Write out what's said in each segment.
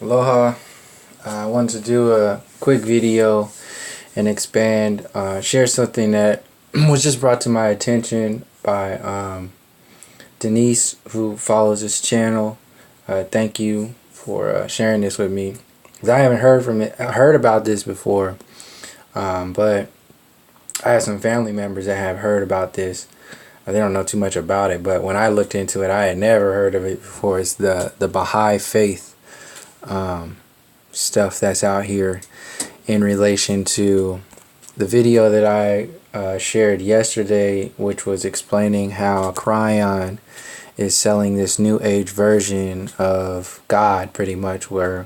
Aloha. I wanted to do a quick video and expand, share something that was just brought to my attention by Denise, who follows this channel. Thank you for sharing this with me. 'Cause I haven't heard about this before, but I have some family members that have heard about this. They don't know too much about it, but when I looked into it, I had never heard of it before. It's the Baha'i faith. Stuff that's out here in relation to the video that I shared yesterday, which was explaining how Cryon is selling this new age version of God, pretty much, where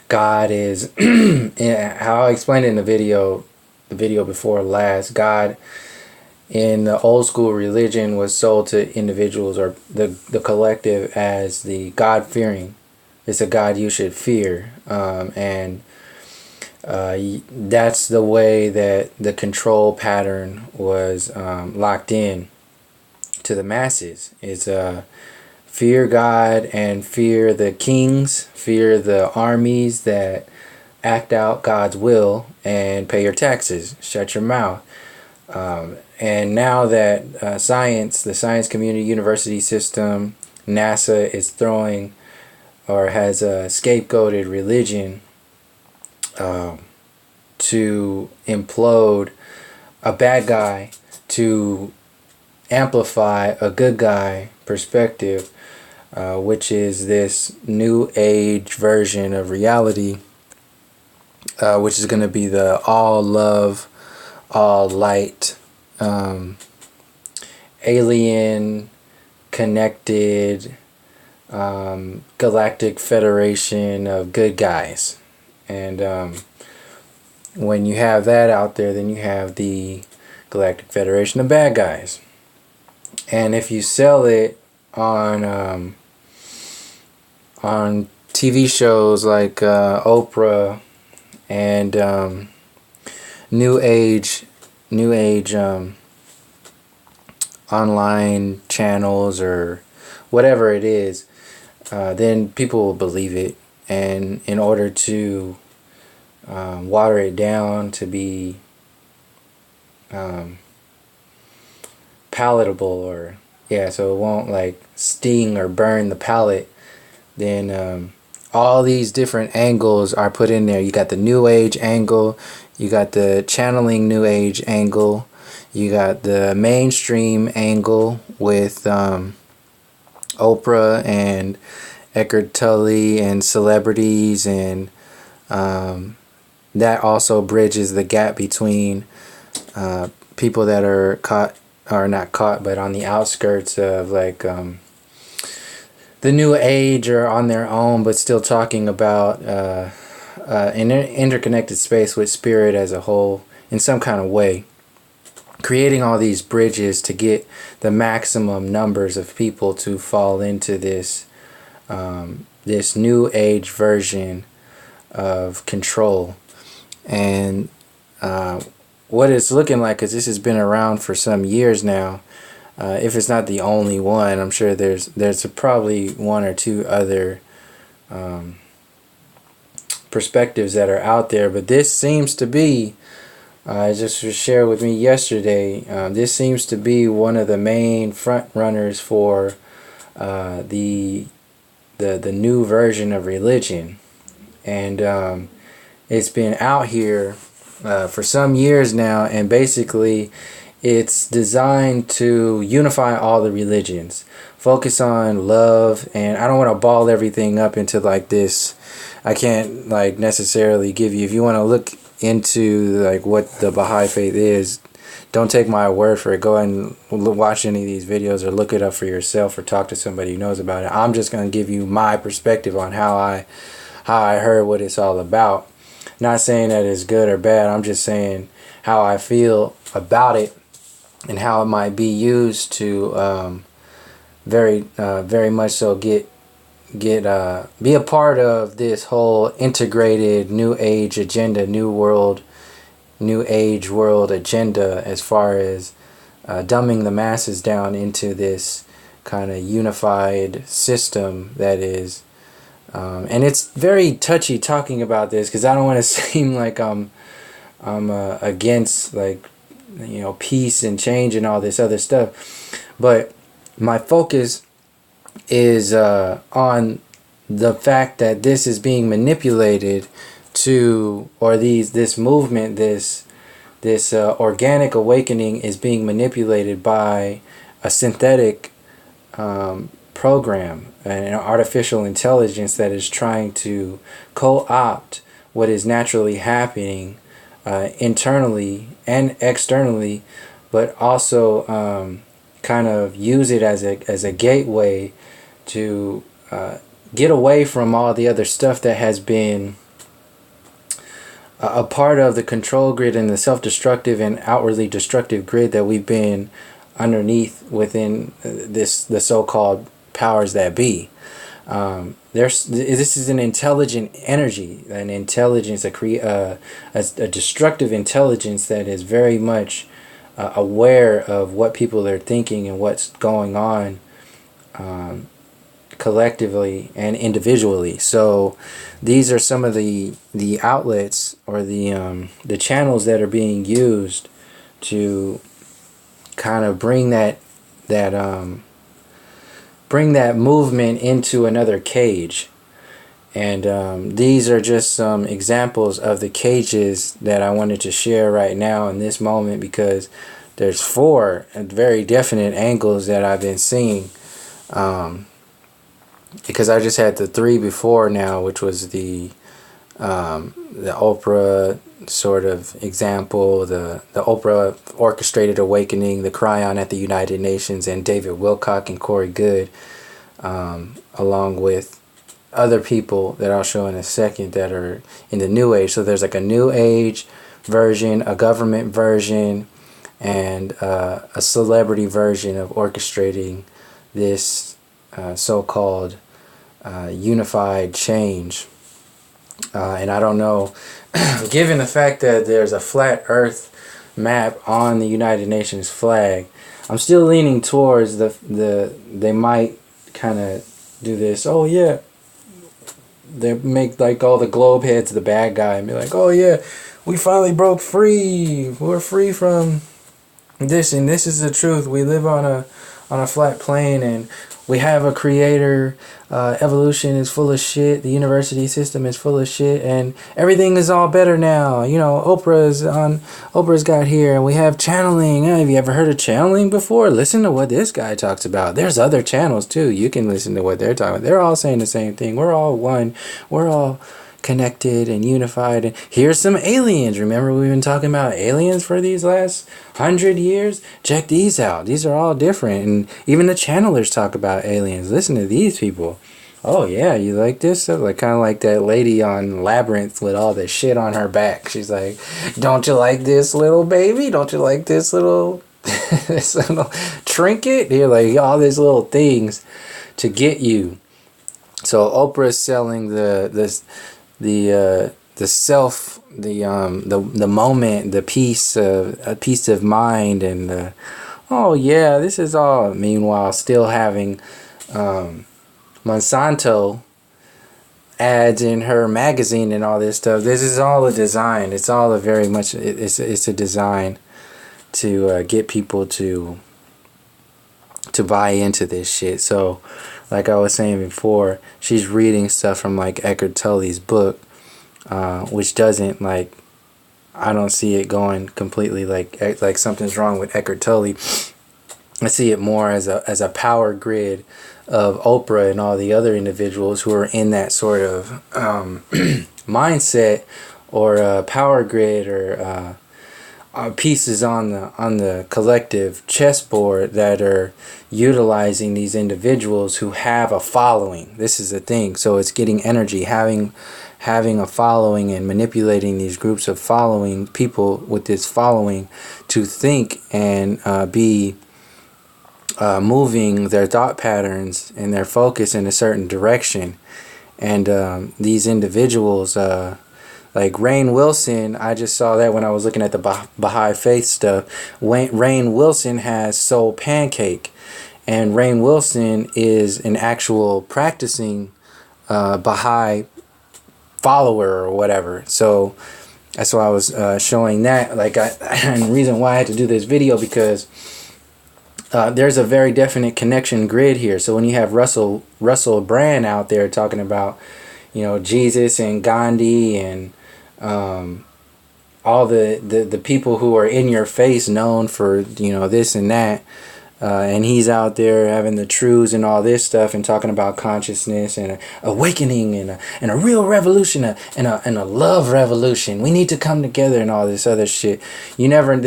God is how I explained it in the video before last. God in the old school religion was sold to individuals or the collective as the God-fearing. It's a God you should fear, and that's the way that the control pattern was locked in to the masses. It's fear God and fear the kings, fear the armies that act out God's will, and pay your taxes, shut your mouth. And now that science, the science community, university system, NASA is throwing or has scapegoated religion to implode a bad guy to amplify a good guy perspective, which is this new age version of reality, which is going to be the all love, all light, alien connected galactic federation of good guys. And when you have that out there, then you have the galactic federation of bad guys. And if you sell it on TV shows like Oprah and new age online channels or whatever it is, then people will believe it. And in order to water it down to be palatable, or so it won't like sting or burn the palate, then all these different angles are put in there. You got the new age angle, you got the channeling new age angle, you got the mainstream angle with Oprah and Eckhart Tolle and celebrities, and that also bridges the gap between people that are caught, or not caught, but on the outskirts of like the new age, or on their own, but still talking about an interconnected space with spirit as a whole in some kind of way, creating all these bridges to get the maximum numbers of people to fall into this this new age version of control. And what it's looking like, because this has been around for some years now, if it's not the only one, I'm sure there's probably one or two other perspectives that are out there, but this seems to be, just was shared with me yesterday, this seems to be one of the main front runners for the new version of religion. And it's been out here for some years now, and basically it's designed to unify all the religions, focus on love. And I don't want to ball everything up into like this. I can't like necessarily give you, if you want to look into like what the Baha'i faith is, don't take my word for it. Go and watch any of these videos or look it up for yourself, or talk to somebody who knows about it. I'm just going to give you my perspective on how I heard what it's all about. Not saying that it's good or bad. I'm just saying how I feel about it, and how it might be used to very much so be a part of this whole integrated new age agenda, new age world agenda, as far as dumbing the masses down into this kind of unified system that is. And it's very touchy talking about this because I don't want to seem like I'm against, like, peace and change and all this other stuff. But my focus is on the fact that this is being manipulated to, or this movement, this organic awakening is being manipulated by a synthetic program, an artificial intelligence that is trying to co-opt what is naturally happening internally and externally, but also kind of use it as a gateway to get away from all the other stuff that has been a part of the control grid and the self-destructive and outwardly destructive grid that we've been underneath within the so-called powers that be. This is an intelligent energy, an intelligence, a destructive intelligence that is very much aware of what people are thinking and what's going on collectively and individually. So these are some of the outlets or the channels that are being used to kind of bring that movement into another cage. And these are just some examples of the cages that I wanted to share right now in this moment, because there's 4 very definite angles that I've been seeing. Because I just had the 3 before now, which was the Oprah sort of example, the Oprah orchestrated awakening, the Cryon at the United Nations, and David Wilcock and Corey Goode, along with other people that I'll show in a second that are in the New Age. So there's like a New Age version, a government version, and a celebrity version of orchestrating this so-called unified change. And I don't know, given the fact that there's a flat earth map on the United Nations flag, I'm still leaning towards they might kind of do this. Oh yeah, they make like all the globe heads the bad guy and be like, oh yeah, we finally broke free. We're free from this, and this is the truth. We live on a flat plane, and we have a creator. Evolution is full of shit. The university system is full of shit, and everything is all better now. Oprah's got here, and we have channeling. Have you ever heard of channeling before? Listen to what this guy talks about. There's other channels too. You can listen to what they're talking about. They're all saying the same thing. We're all one. We're all connected and unified. And here's some aliens. Remember, we've been talking about aliens for these last 100 years? Check these out. These are all different. And even the channelers talk about aliens. Listen to these people. Oh yeah, you like this stuff? Like kind of like that lady on Labyrinth with all the shit on her back. She's like, don't you like this little baby? Don't you like this little this little trinket? You're like all these little things to get you. So Oprah's selling the self, the moment, the peace of a peace of mind, and oh yeah, this is all. Meanwhile, still having Monsanto ads in her magazine and all this stuff. This is all a design. It's all a very much. It's a design to get people to buy into this shit. So, like I was saying before, she's reading stuff from like Eckhart Tolle's book. Which doesn't, like, I don't see it going completely like something's wrong with Eckhart Tolle. I see it more as a power grid of Oprah and all the other individuals who are in that sort of mindset, or power grid, or pieces on the collective chessboard that are utilizing these individuals who have a following. This is the thing. So it's getting energy, having a following, and manipulating these groups of following people with this following to think and be moving their thought patterns and their focus in a certain direction. And these individuals, like Rainn Wilson, I just saw that when I was looking at the Baha'i Faith stuff. Rainn Wilson has Soul Pancake, and Rainn Wilson is an actual practicing Baha'i follower or whatever. So that's why I was showing that. Like, and the reason why I had to do this video, because there's a very definite connection grid here. So when you have Russell Brand out there talking about, Jesus and Gandhi and all the people who are in your face known for, this and that, and he's out there having the truths and all this stuff and talking about consciousness and awakening and a real revolution and a love revolution. We need to come together and all this other shit. They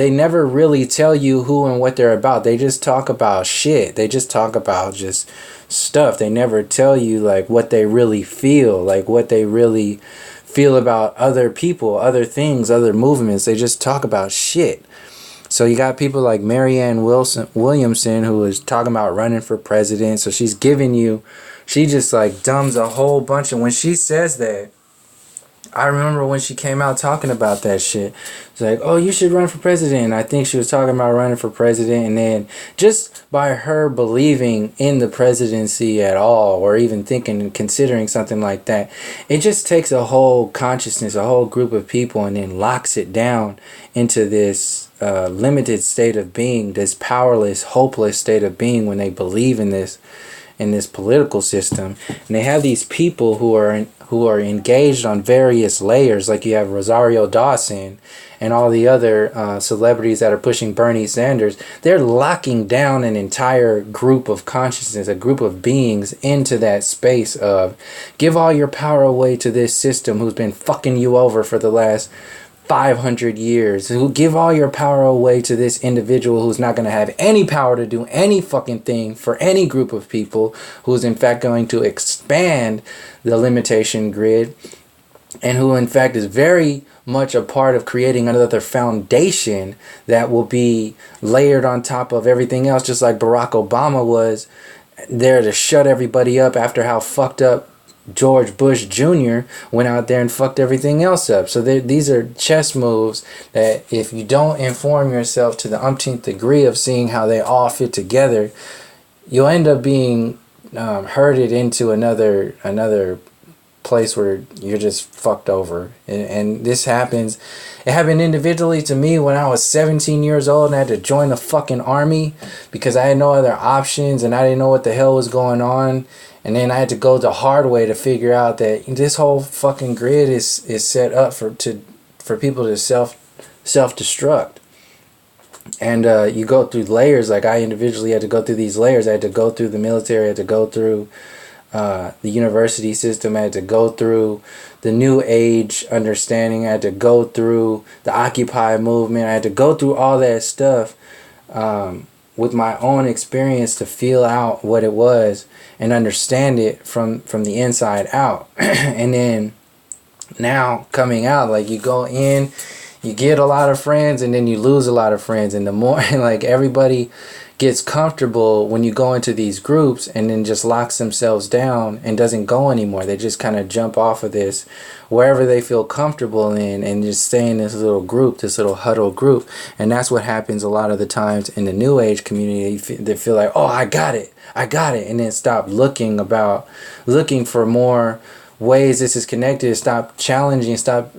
never really tell you who and what they're about. They just talk about shit. They just talk about just stuff. They never tell you like what they really feel, like what they really feel about other people, other things, other movements. They just talk about shit. So you got people like Marianne Williamson, who is talking about running for president. So she just like dumbs a whole bunch. And when she says that, I remember when she came out talking about that shit. It's like, oh, you should run for president. I think she was talking about running for president. And then just by her believing in the presidency at all, or even thinking and considering something like that, it just takes a whole consciousness, a whole group of people, and then locks it down into this limited state of being, this powerless, hopeless state of being when they believe in this political system. And they have these people who are engaged on various layers, like you have Rosario Dawson and all the other celebrities that are pushing Bernie Sanders. They're locking down an entire group of consciousness, a group of beings, into that space of give all your power away to this system who's been fucking you over for the last 500 years, who give all your power away to this individual who's not going to have any power to do any fucking thing for any group of people, who's in fact going to expand the limitation grid, and who in fact is very much a part of creating another foundation that will be layered on top of everything else, just like Barack Obama was there to shut everybody up after how fucked up George Bush Jr. went out there and fucked everything else up. So these are chess moves that if you don't inform yourself to the umpteenth degree of seeing how they all fit together, you'll end up being herded into another place where you're just fucked over. And this happens. It happened individually to me when I was 17 years old and I had to join the fucking army because I had no other options and I didn't know what the hell was going on. And then I had to go the hard way to figure out that this whole fucking grid is set up for people to self-destruct. And you go through layers. Like I individually had to go through these layers. I had to go through the military. I had to go through the university system. I had to go through the New Age understanding. I had to go through the Occupy movement. I had to go through all that stuff with my own experience to feel out what it was and understand it from the inside out. And then now coming out, like you go in, you get a lot of friends and then you lose a lot of friends. And the more like everybody gets comfortable when you go into these groups and then just locks themselves down and doesn't go anymore. They just kind of jump off of this wherever they feel comfortable in and just stay in this little group, this little huddle group. And that's what happens a lot of the times in the New Age community. They feel like, oh, I got it. And then stop looking for more ways this is connected. Stop challenging, stop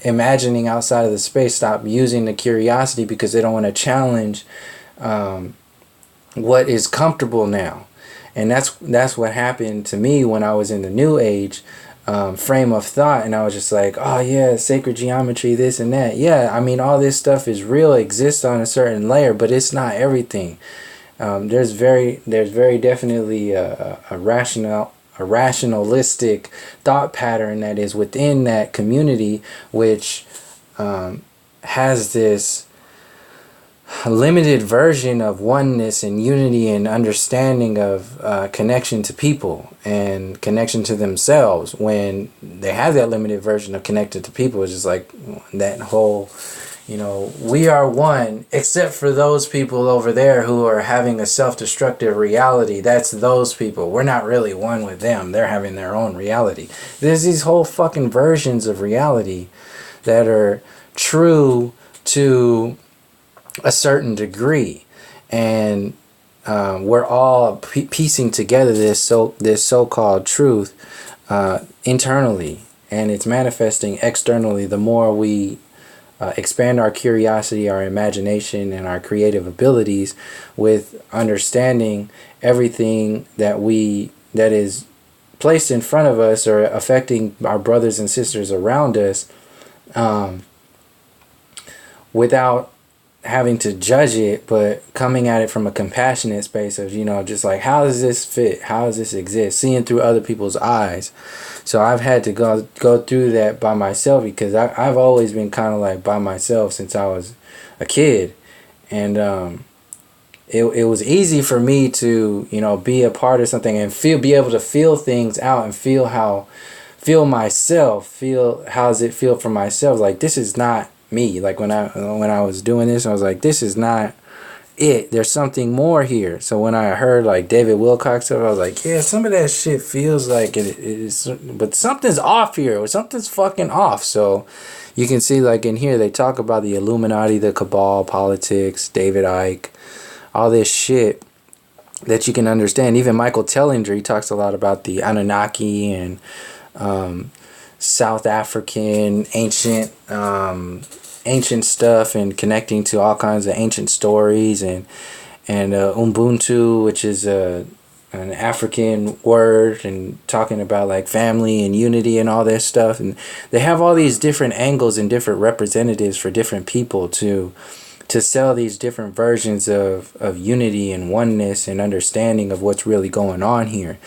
imagining outside of the space, stop using the curiosity because they don't want to challenge what is comfortable now. And that's what happened to me when I was in the New Age frame of thought, and I was just like, oh yeah, sacred geometry, this and that. Yeah, I mean, all this stuff is real, exists on a certain layer, but it's not everything. There's very definitely a rationalistic thought pattern that is within that community, which has this limited version of oneness and unity and understanding of connection to people and connection to themselves. When they have that limited version of connected to people, it's just like that whole, we are one except for those people over there who are having a self-destructive reality. That's those people. We're not really one with them. They're having their own reality. There's these whole fucking versions of reality that are true to a certain degree, and we're all piecing together this so-called truth internally, and it's manifesting externally the more we expand our curiosity, our imagination, and our creative abilities with understanding everything that is placed in front of us or affecting our brothers and sisters around us, without having to judge it, but coming at it from a compassionate space of, just like, how does this fit? How does this exist? Seeing through other people's eyes. So I've had to go through that by myself, because I've always been kind of like by myself since I was a kid. And it was easy for me to, be a part of something and be able to feel things out and feel how does it feel for myself? Like, this is not me. Like when I was doing this, I was like, this is not it. There's something more here. So when I heard like David Wilcock stuff, I was like, yeah, some of that shit feels like it is, but something's off here. Something's fucking off. So you can see, like, in here they talk about the Illuminati, the cabal, politics, David Icke, all this shit that you can understand. Even Michael Tellinger, he talks a lot about the Anunnaki and South African ancient stuff, and connecting to all kinds of ancient stories, and Ubuntu, which is an African word, and talking about like family and unity and all this stuff. And they have all these different angles and different representatives for different people to sell these different versions of unity and oneness and understanding of what's really going on here.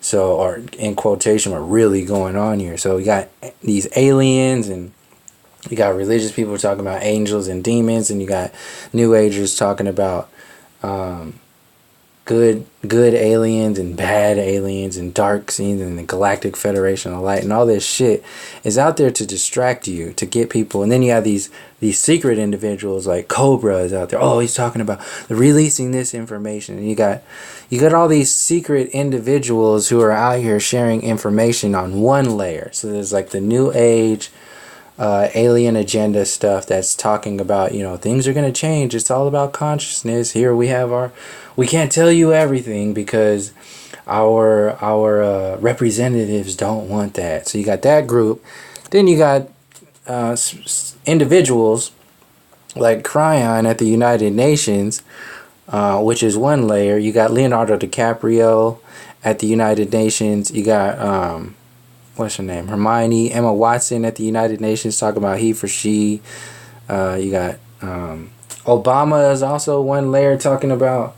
So, or in quotation, what really going on here. So we got these aliens, and you got religious people talking about angels and demons, and you got New Agers talking about good aliens and bad aliens and dark scenes and the Galactic Federation of Light, and all this shit is out there to distract you, to get people. And then you have these secret individuals like Cobra is out there. Oh, he's talking about releasing this information. And you got all these secret individuals who are out here sharing information on one layer. So there's like the New Age alien agenda stuff that's talking about, things are going to change. It's all about consciousness. Here we have we can't tell you everything because our representatives don't want that. So you got that group. Then you got individuals like Cryon at the United Nations, which is one layer. You got Leonardo DiCaprio at the United Nations. You got what's her name? Hermione, Emma Watson at the United Nations, talking about he for she. You got Obama is also one layer, talking about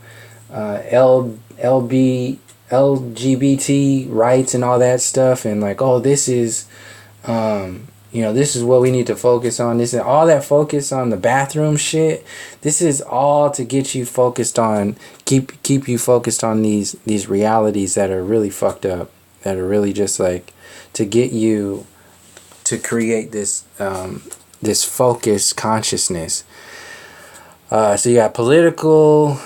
LGBT rights and all that stuff, and like, oh, this is this is what we need to focus on. This is all that focus on the bathroom shit. This is all to get you focused on, keep you focused on these realities that are really fucked up, that are really just like to get you to create this this focused consciousness. So you got political,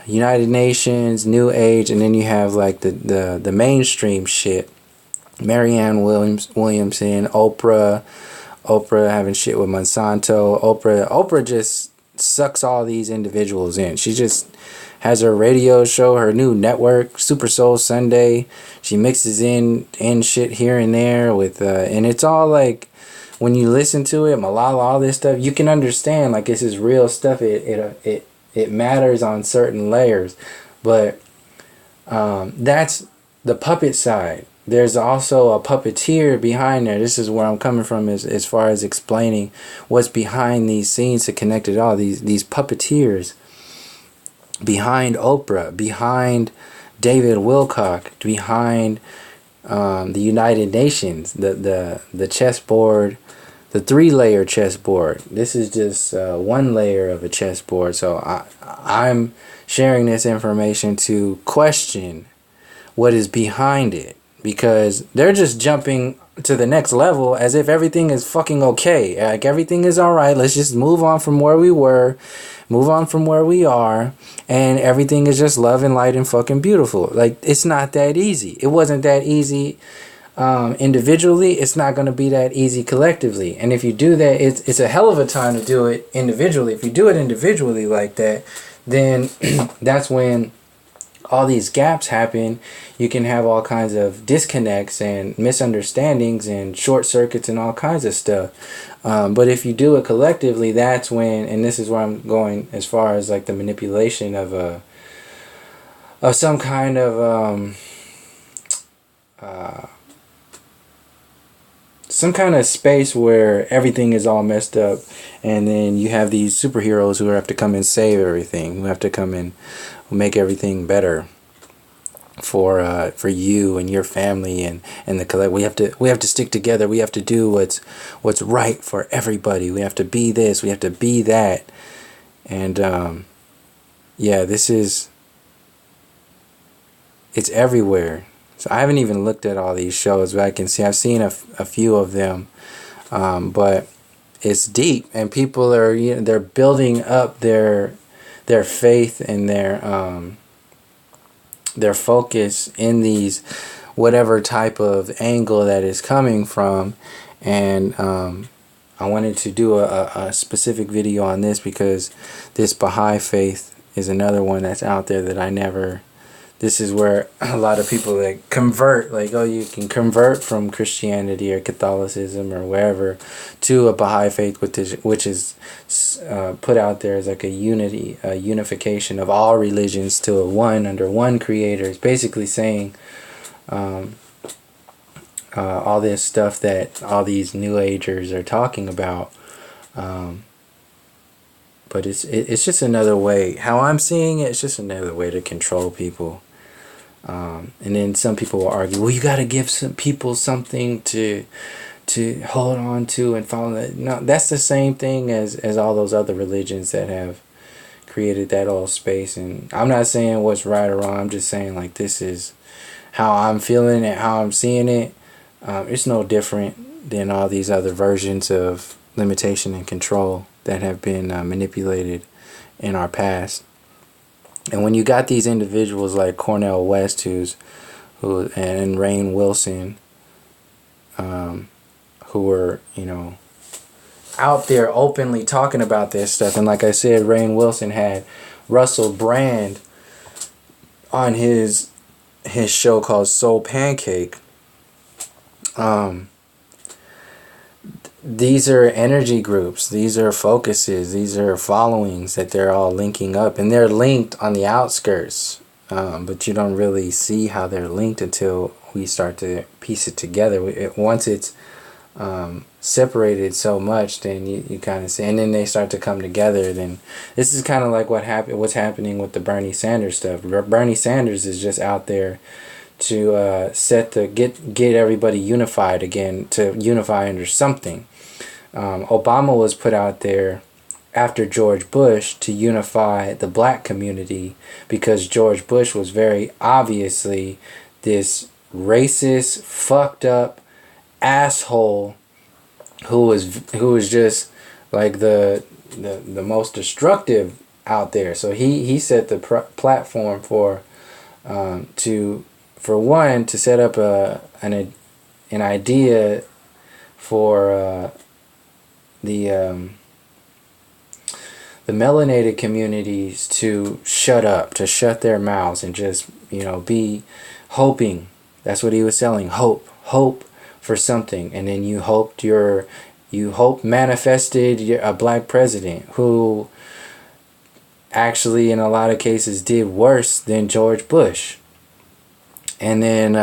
United Nations, New Age, and then you have like the mainstream shit. Marianne Williamson, Oprah having shit with Monsanto. Oprah just sucks all these individuals in. She just has her radio show, her new network, Super Soul Sunday. She mixes in shit here and there with and it's all like, when you listen to it, Malala, all this stuff, you can understand like this is real stuff. It matters on certain layers, but that's the puppet side. There's also a puppeteer behind there. This is where I'm coming from as far as explaining what's behind these scenes to connect it all. These puppeteers behind Oprah, behind David Wilcock, behind the United Nations, the chessboard, the 3-layer chessboard. This is just one layer of a chessboard. So I'm sharing this information to question what is behind it, because they're just jumping to the next level as if everything is fucking okay. Like everything is all right. Let's just move on from where we were, move on from where we are, and everything is just love and light and fucking beautiful. Like, it's not that easy. It wasn't that easy individually. It's not going to be that easy collectively. And if you do that, it's a hell of a time to do it individually. If you do it individually like that, then that's when all these gaps happen, you can have all kinds of disconnects and misunderstandings and short circuits and all kinds of stuff. But if you do it collectively, that's when, and this is where I'm going as far as like the manipulation of some kind of some kind of space where everything is all messed up, and then you have these superheroes who have to come and save everything, who have to come and make everything better for you and your family and the collect. We have to stick together. We have to do what's right for everybody. We have to be this. We have to be that. And yeah, it's everywhere. So I haven't even looked at all these shows, but I can see I've seen a few of them, but it's deep, and people are they're building up their faith and their focus in these whatever type of angle that is coming from, and I wanted to do a specific video on this because this Baha'i faith is another one that's out there that I never. This is where a lot of people like convert, like, oh, you can convert from Christianity or Catholicism or wherever to a Baha'i faith, which is put out there as like a unification of all religions to a one under one creator. It's basically saying all this stuff that all these New Agers are talking about. But it's just another way. How I'm seeing it, it's just another way to control people. And then some people will argue, well, you got to give some people something to hold on to and follow. That. No, that's the same thing as all those other religions that have created that old space. And I'm not saying what's right or wrong. I'm just saying, like, this is how I'm feeling it, how I'm seeing it. It's no different than all these other versions of limitation and control that have been manipulated in our past. And when you got these individuals like Cornel West, and Rainn Wilson, who were, out there openly talking about this stuff. And like I said, Rainn Wilson had Russell Brand on his show called Soul Pancake. These are energy groups, these are focuses, these are followings that they're all linking up, and they're linked on the outskirts, but you don't really see how they're linked until we start to piece it together. Once it's separated so much, then you kind of see, and then they start to come together. Then this is kind of like what's happening with the Bernie Sanders stuff. Bernie Sanders is just out there to get everybody unified again, to unify under something. Obama was put out there after George Bush to unify the black community, because George Bush was very obviously this racist, fucked up asshole who was just like the most destructive out there. So he set the platform for one, to set up an idea for the melanated communities to shut up, to shut their mouths and just be hoping. That's what he was selling. Hope for something. And then you manifested a black president who actually in a lot of cases did worse than George Bush. And then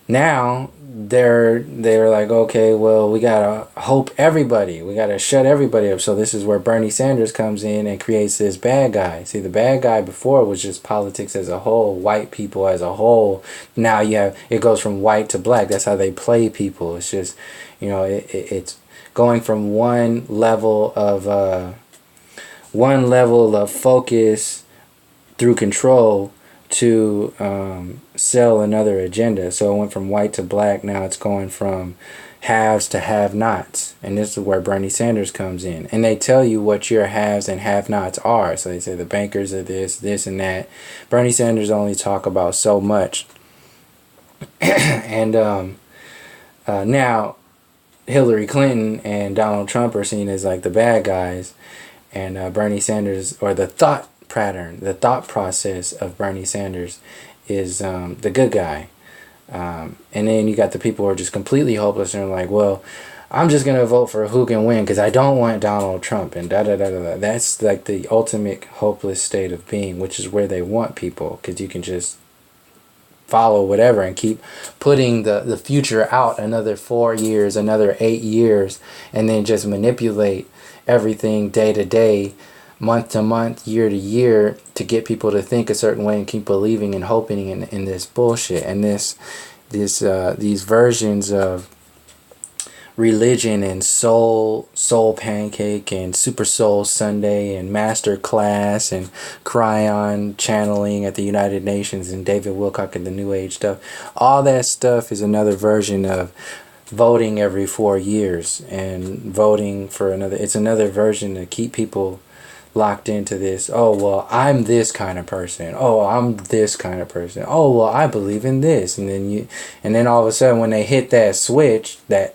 now they're like, okay, well, we gotta hope everybody, we gotta shut everybody up. So this is where Bernie Sanders comes in and creates this bad guy. See, the bad guy before was just politics as a whole, white people as a whole. Now it goes from white to black. That's how they play people. It's just it's going from one level of focus through control to sell another agenda. So it went from white to black. Now it's going from haves to have-nots. And this is where Bernie Sanders comes in. And they tell you what your haves and have-nots are. So they say the bankers are this and that. Bernie Sanders only talk about so much. And now Hillary Clinton and Donald Trump are seen as like the bad guys. And Bernie Sanders, or the thought pattern, the thought process of Bernie Sanders is the good guy. And then you got the people who are just completely hopeless and are like, well, I'm just going to vote for who can win because I don't want Donald Trump and da da da da da. That's like the ultimate hopeless state of being, which is where they want people, because you can just follow whatever and keep putting the future out another 4 years, another 8 years, and then just manipulate everything day to day, month to month, year to year, to get people to think a certain way and keep believing and hoping in this bullshit and these versions of religion and soul pancake and super soul Sunday and master class and cryon channeling at the United Nations and David Wilcock and the New Age stuff. All that stuff is another version of voting every 4 years and voting for another. It's another version to keep people locked into this. Oh, well, I'm this kind of person. Oh, I'm this kind of person. Oh, well, I believe in this. And then all of a sudden when they hit that switch, that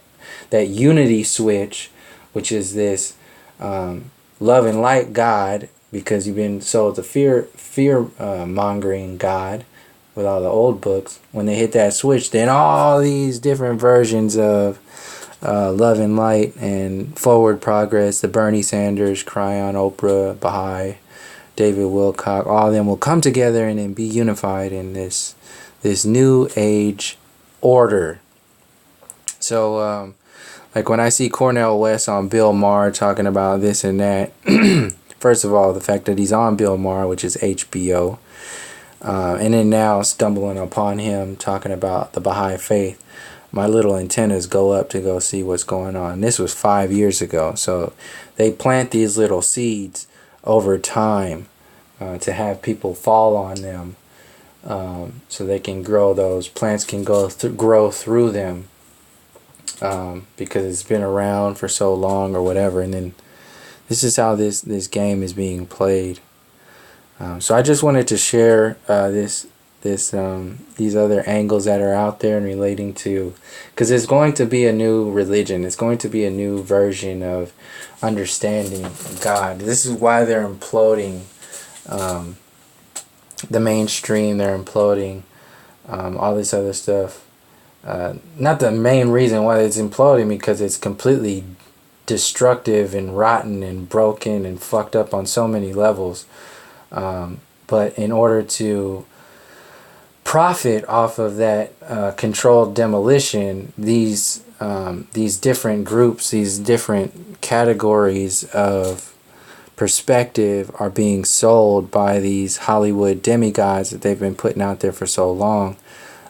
unity switch, which is this love and light God, because you've been sold the fear mongering God with all the old books. When they hit that switch, then all these different versions of love and light and forward progress, the Bernie Sanders, Cryon, Oprah, Baha'i, David Wilcock, all of them will come together and then be unified in this new age order. So like when I see Cornel West on Bill Maher talking about this and that, first of all, the fact that he's on Bill Maher, which is HBO, and then now stumbling upon him talking about the Baha'i faith, my little antennas go up to go see what's going on. This was 5 years ago, so they plant these little seeds over time to have people fall on them, so they can grow. Those plants can grow through them. Because it's been around for so long or whatever, and then this is how this game is being played. So I just wanted to share these other angles that are out there and relating to, because it's going to be a new religion. It's going to be a new version of understanding God. This is why they're imploding the mainstream. They're imploding all this other stuff. Not the main reason why it's imploding, because it's completely destructive and rotten and broken and fucked up on so many levels. But in order to profit off of that controlled demolition, these different groups, these different categories of perspective are being sold by these Hollywood demigods that they've been putting out there for so long.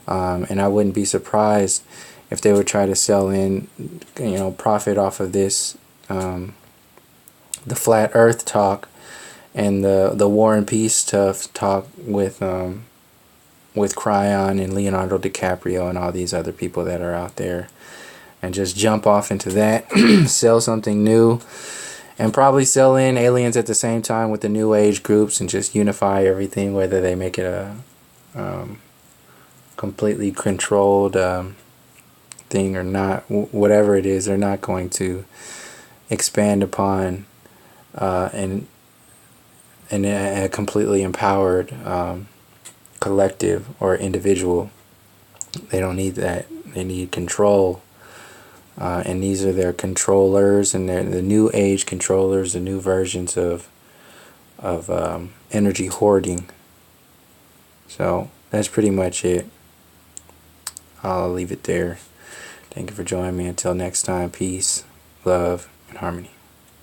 And I wouldn't be surprised if they would try to sell in, profit off of this, the flat earth talk and the war and peace stuff talk with Cryon and Leonardo DiCaprio and all these other people that are out there, and just jump off into that, sell something new, and probably sell in aliens at the same time with the new age groups and just unify everything, whether they make it a completely controlled thing or not. Whatever it is, they're not going to expand upon and a completely empowered collective or individual. They don't need that. They need control, and these are their controllers, and they're the new age controllers, the new versions of energy hoarding. So that's pretty much it. I'll leave it there. Thank you for joining me. Until next time, peace, love, and harmony.